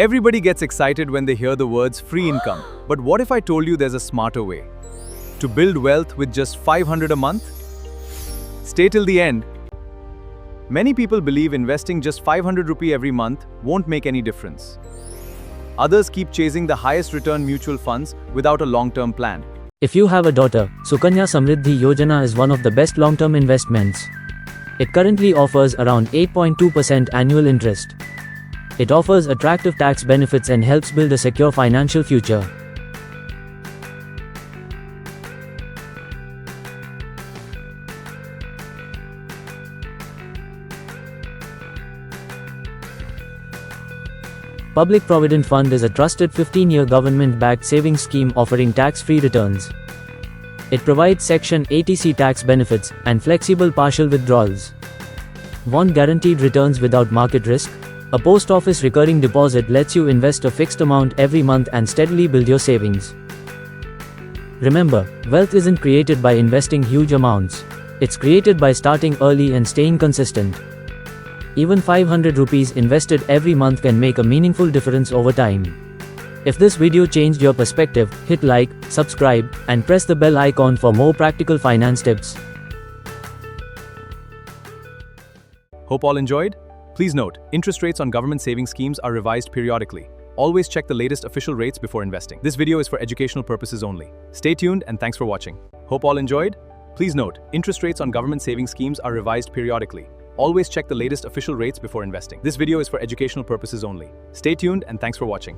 Everybody gets excited when they hear the words free income. But what if I told you there's a smarter way? To build wealth with just 500 a month? Stay till the end. Many people believe investing just 500 rupee every month won't make any difference. Others keep chasing the highest return mutual funds without a long-term plan. If you have a daughter, Sukanya Samriddhi Yojana is one of the best long-term investments. It currently offers around 8.2% annual interest. It offers attractive tax benefits and helps build a secure financial future. Public Provident Fund is a trusted 15-year government-backed savings scheme offering tax-free returns. It provides Section 80C tax benefits and flexible partial withdrawals. Want guaranteed returns without market risk? A post office recurring deposit lets you invest a fixed amount every month and steadily build your savings. Remember, wealth isn't created by investing huge amounts. It's created by starting early and staying consistent. Even 500 rupees invested every month can make a meaningful difference over time. If this video changed your perspective, hit like, subscribe, and press the bell icon for more practical finance tips. Hope all enjoyed? Please note, interest rates on government savings schemes are revised periodically. Always check the latest official rates before investing. This video is for educational purposes only. Stay tuned and thanks for watching. Hope all enjoyed? Please note, interest rates on government savings schemes are revised periodically. Always check the latest official rates before investing. This video is for educational purposes only. Stay tuned and thanks for watching.